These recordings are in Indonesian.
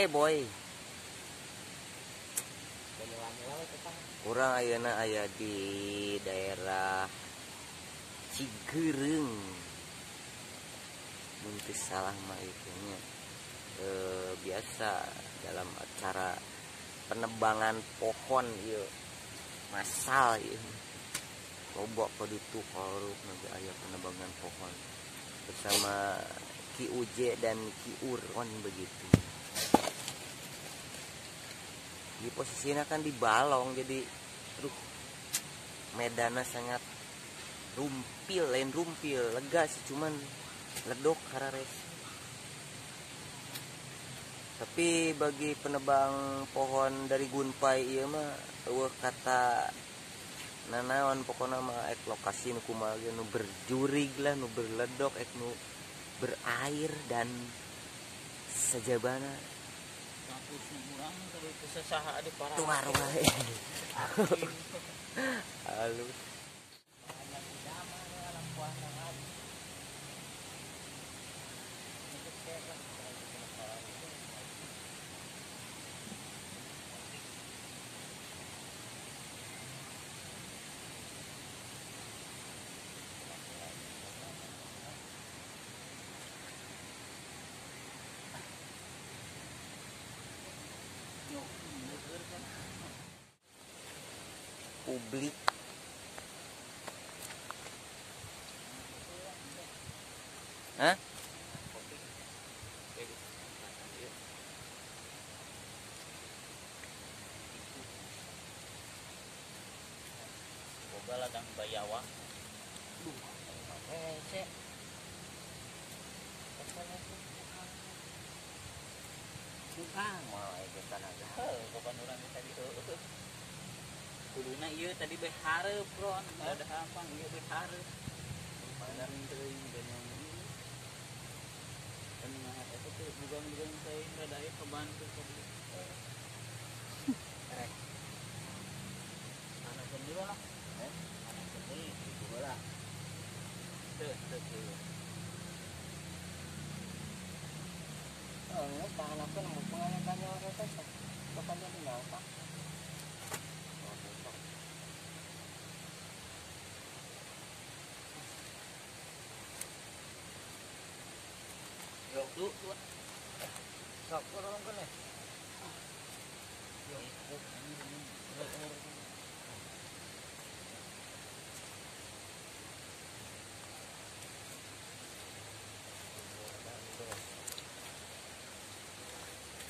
boy. Kurang ayeuna aya di daerah Cigereung. Mun teu salah mah itu nya. Biasa dalam acara penebangan pohon ieu massal ieu. Loba paditu harup nanti aya penebangan pohon bersama Ki Uje dan Ki Uron begitu. Di posisinya kan di Balong, jadi medannya sangat rumpil, lain rumpil, lega sih, cuman ledok harares. Tapi bagi penebang pohon dari Gunpai ieu mah eueuh kata nanaon pokokna mah ek lokasi nu kumaha nu berjurig lah, nu berledok, ek nu berair dan sajabana tuar wae. Halus. Publik hah? Boga ladang bayawa. Bukan, mau itu tanaga. Kapan urang tadi kuduna ieu tadi bae hareup bro, ada hampang ieu bae hareup. Padan teuing dan yang ini. Kan mah eta teh bugang-bugang teh rada aya kebantu tadi. Anak sendiri lah. Anak sendiri itu lah. Teu. Oh, ini tanah pun mau pengen tanya orang itu, kapan dia tinggal pak? Yo tuh. Sok orang kan ya?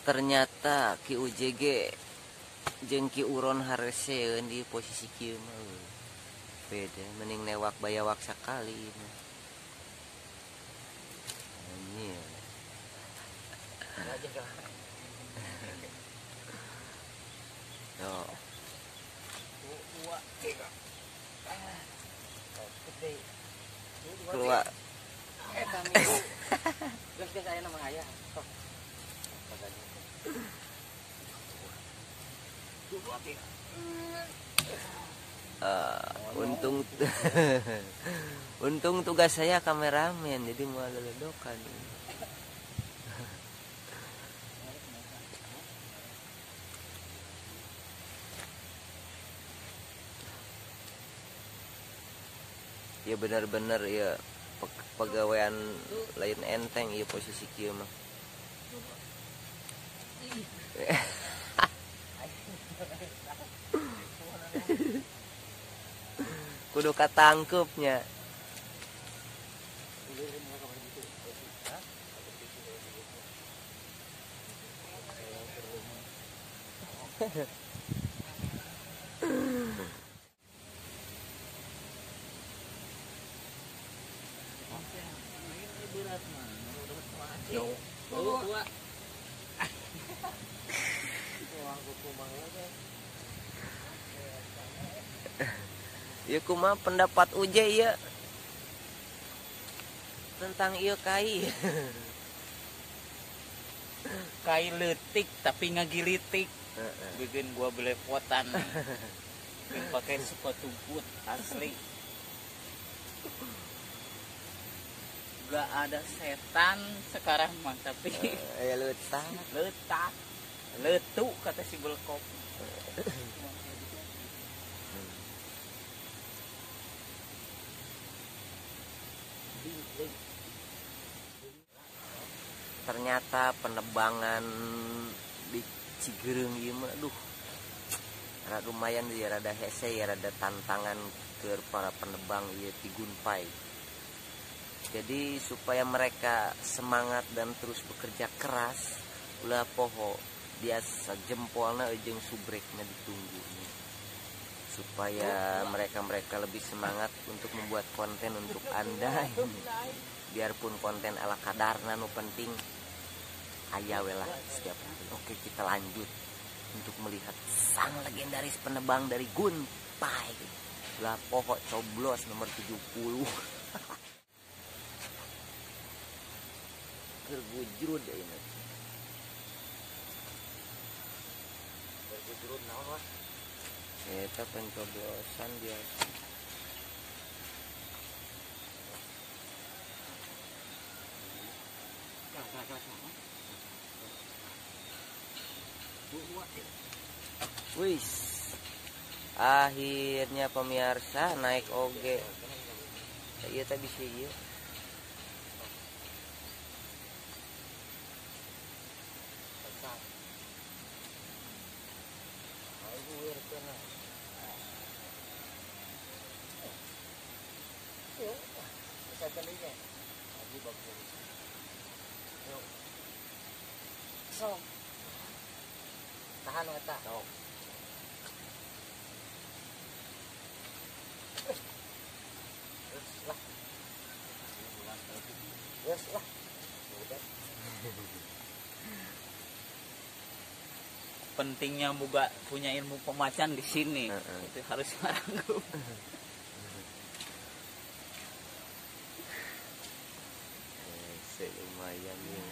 Ternyata Ki UJG jeung Ki Uron hareseun di posisi kieu mah beda, mending newak bayawak sakali mah. Anjir. Yo. Keluar. Geus aya nama aya. Untung untung tugas saya kameramen, jadi mau ledokan. Ya benar-benar ya pegawaian lain enteng ya posisi kieu mah. Kudu katangkepnya. Yo. Dua. Ya kumaha pendapat Uje ya tentang ieu kai. Kai leutik tapi ngagilitik. Bikin gua belepotan. Pakai sepatu boot asli. juga ada setan sekarang mah, tapi Ya letak. letak letuk kata si Belkop. Ternyata penebangan di Cigereng ieu mah aduh rada lumayan ya, rada hese ya, rada tantangan ke para penebang ieu ti Gunpai. Jadi supaya mereka semangat dan terus bekerja keras, ulah poho biasa jempolna jeung subrekna ditunggu nih. Supaya mereka lebih semangat untuk membuat konten untuk Anda. Biarpun konten ala kadarna, nu penting aya we lah setiap hari. Oke, kita lanjut untuk melihat sang legendaris penebang dari Gunpai. Ulah poho coblos nomor 70. Gergujrud ini. Gergujrud naon? Eta pencoblosan biasa. Wis. Akhirnya pemirsa naik oge. Ieu teh bisi ieu. Tahan eta. Yes lah. Pentingnya boga punya ilmu pemacan di sini. Itu harus maranggup. Lumayan ya.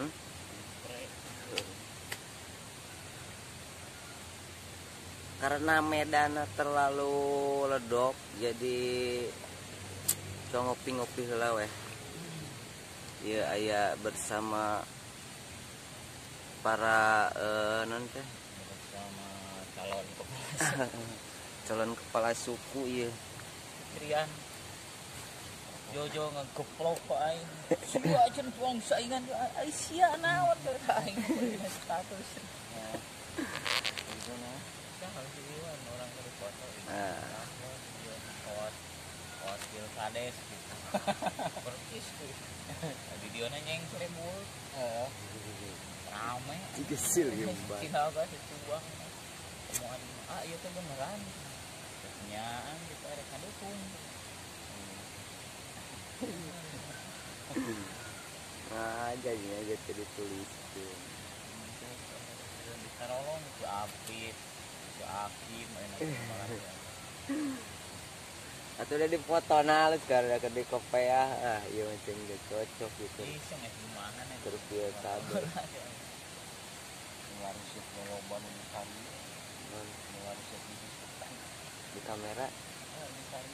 Hmm? Spray. Karena medan terlalu ledok jadi ngopi-ngopi heula weh. Ieu aya bersama para non teh Bersama calon kepala calon kepala suku ieu. Trian Jojo ngegeplok ke aing. Sia aja tuang saingan ai sia naon teh aing status. Itu nah. Harus diwan orang dari foto itu. Nah. Kos pilkades gitu. Percis tuh. Tadi dia nanya yang seremul. Rame. Digesil ya mbak. Cinaga secuang. Omongan iya teh beneran. Pertanyaan kita ada kadukung. Nah, jadinya gitu ditulis tuh. Ditarolong si Apit, si Akim, enak banget. Atau udah dipoto nah lu sekarang udah di kopi ya. Ah, iya macam udah cocok gitu. Bisa nggak gimana nih? Terus dia sabar. Ngarusit ngeloban di kali, ngarusit Di kamera. di kali,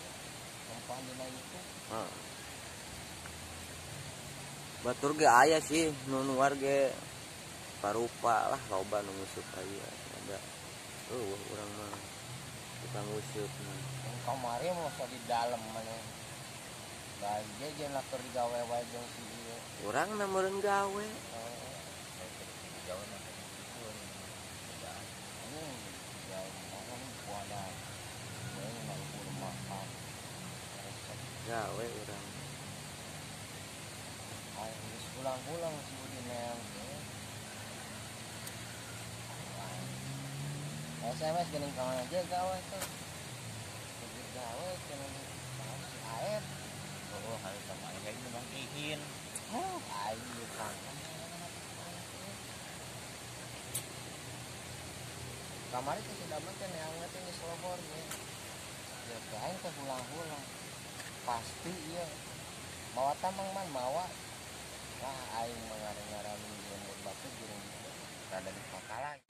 lompat di itu. Batur ge aya sih nu nuar ge parupa lah loba nu nguseup aya ada. Urang mah tukang nguseup mah. Yang kamari masa di dalam mana? Bae jeung lakur digawe wae jeung si ieu. Urang na meureun gawe. Gawe urang. Pulang-pulang si Udin yang SMS gini kawan aja gawe tuh gawe dengan si air harus sama air lagi memang ihin air kamar itu sudah makan yang ngerti ini selobornya ya kain ke pulang-pulang pasti iya bawa tamang man bawa wah aing mengarang-arangin jemur batu jurung rada di pakalan.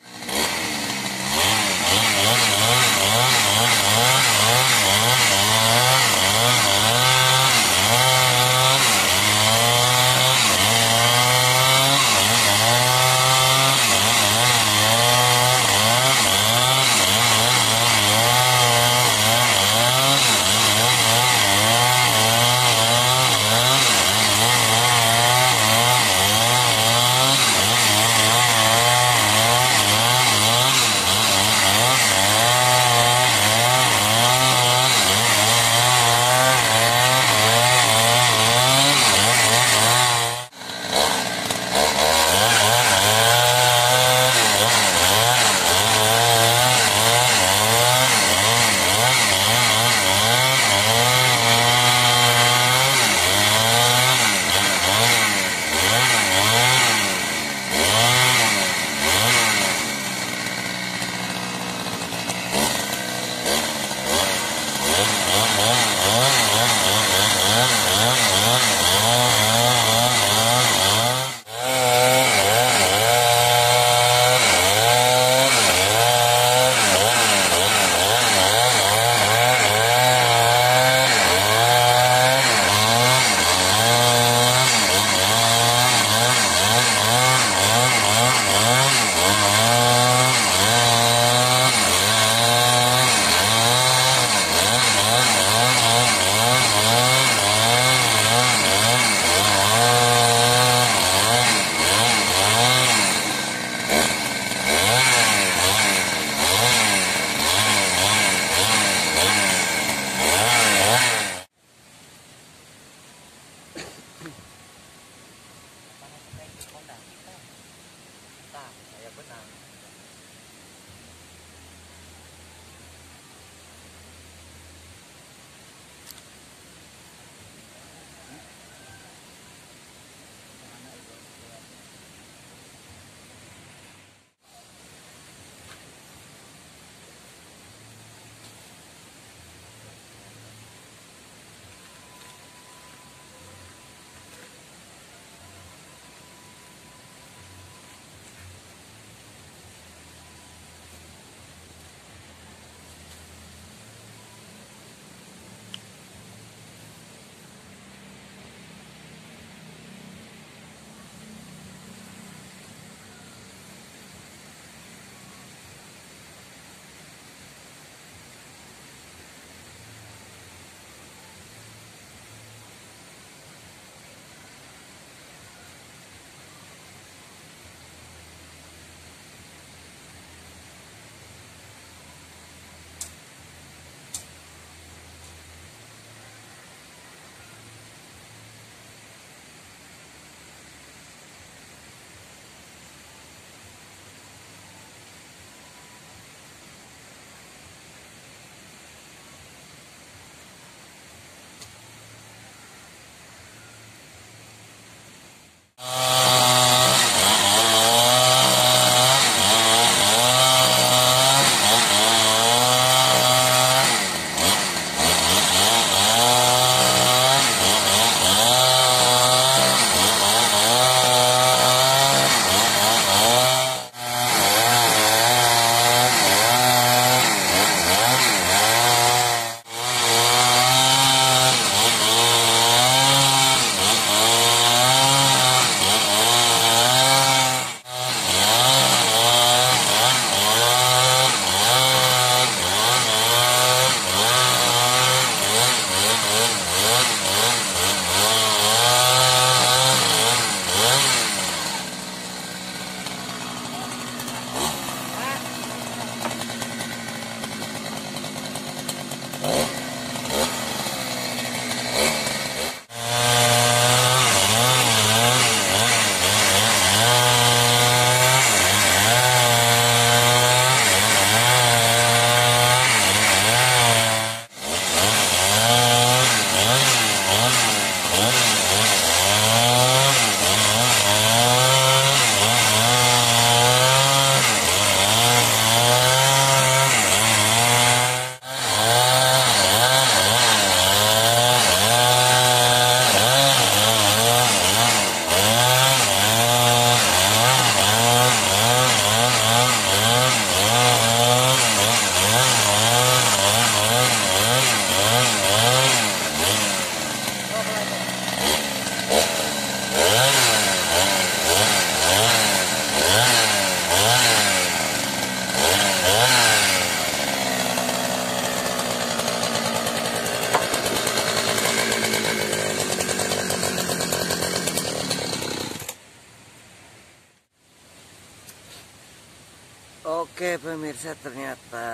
Oke pemirsa, ternyata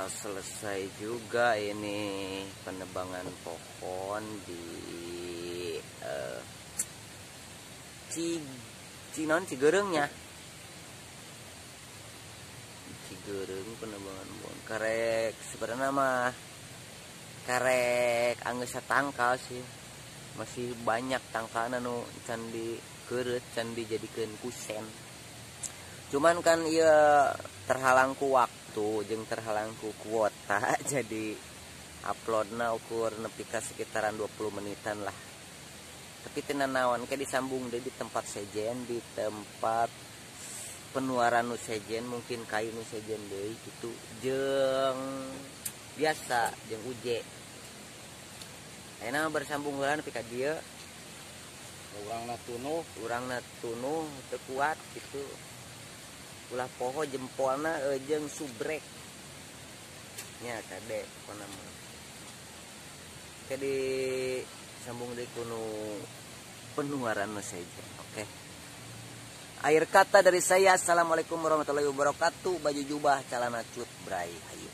selesai juga ini penebangan pohon di Cigerengnya. Cigereng penebangan pohon. Karek sebenarnya mah karek anggeus tangkal sih. Masih banyak tangkalna nu can dikeureut, can dijadikeun kusen. Cuman kan iya terhalangku waktu jeung terhalangku kuota jadi uploadna ukur nepi ka sekitaran 20 menitan lah. Tapi teu naon ke disambung deh di tempat sejen, di tempat penuaran nu sejen, mungkin kayu nu sejen deui gitu jeung biasa jeung uje. Ayeuna bersambung heula nepi ka dieu. Urangna tunuh teu kuat gitu. Ulah poho jempolna jeung subrek nya kade pona mah kade sambung deui kuno penuaran saja. Oke. Akhir kata dari saya, assalamualaikum warahmatullahi wabarakatuh. Baju jubah calana cut bray hayu.